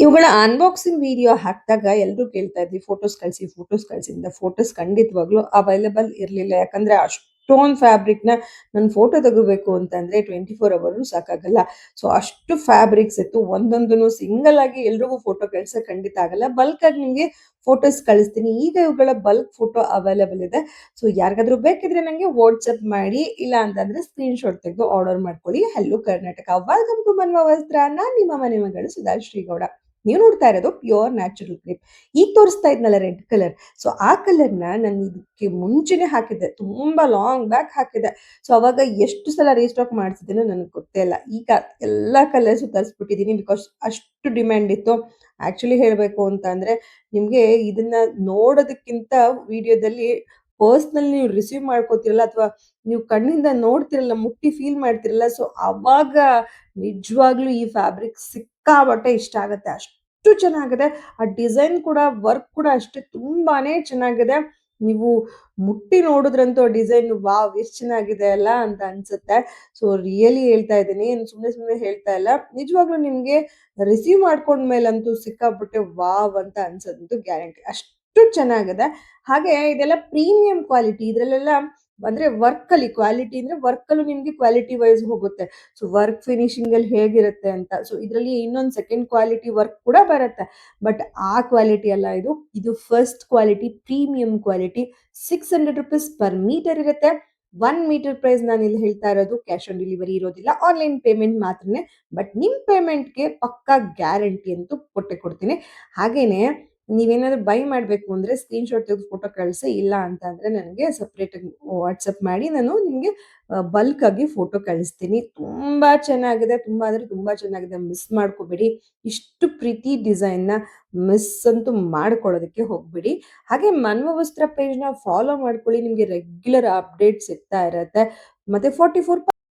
ಇವುಗಳ unboxing video ಹಾಕಿದಾಗ ಎಲ್ಲರೂ ಕೇಳ್ತಾ ಇದ್ವಿ ಫೋಟೋಸ್ ಕಳಿಸಿ ಅಂತ. ಫೋಟೋಸ್ ಖಂಡಿತವಾಗ್ಲೂ ಅವೈಲೇಬಲ್ ಇರಲಿಲ್ಲ. ಯಾಕಂದ್ರೆ ಅಷ್ಟೊಂದು ಫ್ಯಾಬ್ರಿಕ್ನ ನಾನು ಫೋಟೋ ತೆಗಿಬೇಕು ಅಂತಂದ್ರೆ 24 ಅವರ್ ಸಾಕಾಗಲ್ಲ. ಸೊ ಅಷ್ಟು ಫ್ಯಾಬ್ರಿಕ್ಸ್ ಇತ್ತು. ಒಂದೊಂದನ್ನು ಸಿಂಗಲ್ ಆಗಿ ಎಲ್ರಿಗೂ ಫೋಟೋ ಕಳ್ಸಕ್ ಖಂಡಿತ ಆಗಲ್ಲ. ಬಲ್ಕ್ ಆಗಿ ನಿಮ್ಗೆ ಫೋಟೋಸ್ ಕಳಿಸ್ತೀನಿ. ಈಗ ಇವುಗಳ ಬಲ್ಕ್ ಫೋಟೋ ಅವೈಲೇಬಲ್ ಇದೆ. ಸೊ ಯಾರಿಗಾದ್ರೂ ಬೇಕಿದ್ರೆ ನಂಗೆ ವಾಟ್ಸ್ಆಪ್ ಮಾಡಿ, ಇಲ್ಲ ಅಂತಂದ್ರೆ ಸ್ಕ್ರೀನ್ ಶಾಟ್ ತೆಗೆದು ಆರ್ಡರ್ ಮಾಡ್ಕೊಳ್ಳಿ. ಹಲೋ ಕರ್ನಾಟಕ, ವೆಲ್ಕಮ್ ಟು ಮನ್ವ ವಸ್ತ್ರ. ನಾನ್ ನಿಮ್ಮ ಮನೆ ಮಗಳು ಸುಧಾಶ್ರೀ ಗೌಡ. ನೀವು ನೋಡ್ತಾ ಇರೋದು ಪ್ಯೂರ್ ನ್ಯಾಚುರಲ್ ಕ್ರೇಪ್. ಈಗ ತೋರಿಸ್ತಾ ಇದ್ನಲ್ಲ ರೆಡ್ ಕಲರ್, ಸೊ ಆ ಕಲರ್ನ ನಾನು ಇದಕ್ಕೆ ಮುಂಚೆನೆ ಹಾಕಿದ್ದೆ, ತುಂಬಾ ಲಾಂಗ್ ಬ್ಯಾಕ್ ಹಾಕಿದ್ದೆ. ಸೊ ಅವಾಗ ಎಷ್ಟು ಸಲ ರೀಸ್ಟಾಕ್ ಮಾಡಿಸಿದ್ದೀನೋ ನನಗೆ ಗೊತ್ತೇ ಇಲ್ಲ. ಈಗ ಎಲ್ಲಾ ಕಲರ್ಸ್ ತರಿಸ್ಬಿಟ್ಟಿದ್ದೀನಿ, ಬಿಕಾಸ್ ಅಷ್ಟು ಡಿಮ್ಯಾಂಡ್ ಇತ್ತು. ಆಕ್ಚುಲಿ ಹೇಳ್ಬೇಕು ಅಂತ ಅಂದ್ರೆ, ನಿಮ್ಗೆ ಇದನ್ನ ನೋಡೋದಕ್ಕಿಂತ ವಿಡಿಯೋದಲ್ಲಿ ಪರ್ಸ್ನಲ್ ನೀವು ರಿಸೀವ್ ಮಾಡ್ಕೋತಿರಲ್ಲ, ಅಥವಾ ನೀವು ಕಣ್ಣಿಂದ ನೋಡ್ತಿರಲ್ಲ, ಮುಟ್ಟಿ ಫೀಲ್ ಮಾಡ್ತಿರಲ್ಲ, ಸೊ ಅವಾಗ ನಿಜವಾಗ್ಲೂ ಈ ಫ್ಯಾಬ್ರಿಕ್ ಸಿಕ್ಕಾಪಟ್ಟೆ ಇಷ್ಟ ಆಗುತ್ತೆ. ಅಷ್ಟು ಚೆನ್ನಾಗಿದೆ. ಆ ಡಿಸೈನ್ ಕೂಡ, ವರ್ಕ್ ಕೂಡ ಅಷ್ಟೇ ತುಂಬಾನೇ ಚೆನ್ನಾಗಿದೆ. ನೀವು ಮುಟ್ಟಿ ನೋಡಿದ್ರಂತೂ ಡಿಸೈನ್ ವಾವ್! ಎಷ್ಟ್ ಚೆನ್ನಾಗಿದೆ ಅಲ್ಲ ಅಂತ ಅನ್ಸುತ್ತೆ. ಸೊ ರಿಯಲಿ ಹೇಳ್ತಾ ಇದ್ದೀನಿ, ಏನ್ ಸುಮ್ನೆ ಹೇಳ್ತಾ ಇಲ್ಲ. ನಿಜವಾಗ್ಲೂ ನಿಮ್ಗೆ ರಿಸೀವ್ ಮಾಡ್ಕೊಂಡ್ಮೇಲಂತೂ ಸಿಕ್ಕಾಪಟ್ಟೆ ವಾವ್ ಅಂತ ಅನ್ಸೋದಂತೂ ಗ್ಯಾರಂಟಿ. ಅಷ್ಟು ಚೆನ್ನಾಗಿದೆ. ಹಾಗೆ ಇದೆಲ್ಲ ಪ್ರೀಮಿಯಂ ಕ್ವಾಲಿಟಿ. ಇದ್ರಲ್ಲೆಲ್ಲ ಅಂದ್ರೆ ವರ್ಕಲ್ಲಿ ಕ್ವಾಲಿಟಿ ಅಂದ್ರೆ ವರ್ಕಲ್ಲೂ ನಿಮ್ಗೆ ಕ್ವಾಲಿಟಿ ವೈಸ್ ಹೋಗುತ್ತೆ. ಸೊ ವರ್ಕ್ ಫಿನಿಶಿಂಗ್ ಅಲ್ಲಿ ಹೇಗಿರುತ್ತೆ ಅಂತ. ಸೊ ಇದರಲ್ಲಿ ಇನ್ನೊಂದು ಸೆಕೆಂಡ್ ಕ್ವಾಲಿಟಿ ವರ್ಕ್ ಕೂಡ ಬರುತ್ತೆ. ಬಟ್ ಆ ಕ್ವಾಲಿಟಿ ಅಲ್ಲ ಇದು. ಇದು first quality, premium quality. 600 rupees per metre ಇರುತ್ತೆ. 1 ಮೀಟರ್ ಪ್ರೈಸ್ ನಾನು ಇಲ್ಲಿ ಹೇಳ್ತಾ ಇರೋದು. ಕ್ಯಾಶ್ ಆನ್ ಡೆಲಿವರಿ ಇರೋದಿಲ್ಲ, ಆನ್ಲೈನ್ ಪೇಮೆಂಟ್ ಮಾತ್ರನೇ. ಬಟ್ ನಿಮ್ ಪೇಮೆಂಟ್ಗೆ ಪಕ್ಕಾ ಗ್ಯಾರಂಟಿ ಅಂತೂ ಕೊಟ್ಟೆ ಕೊಡ್ತೀನಿ. ಹಾಗೇನೆ ನೀವೇನಾದ್ರು ಬೈ ಮಾಡ್ಬೇಕು ಅಂದ್ರೆ ಸ್ಕ್ರೀನ್ ಶಾಟ್ ತೆಗೆದು ಫೋಟೋ ಕಳಿಸಿ. ಇಲ್ಲ ಅಂತ ಅಂದ್ರೆ ನನಗೆ ಸಪ್ರೇಟ್ ಆಗಿ ವಾಟ್ಸಪ್ ಮಾಡಿ ನಾನು ನಿಮ್ಗೆ ಬಲ್ಕ್ ಆಗಿ ಫೋಟೋ ಕಳಿಸ್ತೀನಿ. ತುಂಬಾ ಚೆನ್ನಾಗಿದೆ. ತುಂಬಾ ಅಂದ್ರೆ ತುಂಬಾ ಚೆನ್ನಾಗಿದೆ. ಮಿಸ್ ಮಾಡ್ಕೋಬೇಡಿ. ಇಷ್ಟು ಪ್ರೀತಿ ಡಿಸೈನ್‌ನ ಮಿಸ್ ಅಂತೂ ಮಾಡ್ಕೊಳ್ಳೋದಕ್ಕೆ ಹೋಗ್ಬೇಡಿ. ಹಾಗೆ ಮನ್ವ ವಸ್ತ್ರ ಪೇಜ್‌ನ ಫಾಲೋ ಮಾಡ್ಕೊಳ್ಳಿ. ನಿಮ್ಗೆ ರೆಗ್ಯುಲರ್ ಅಪ್ಡೇಟ್ ಸಿಗ್ತಾ ಇರತ್ತೆ. ಮತ್ತೆ 44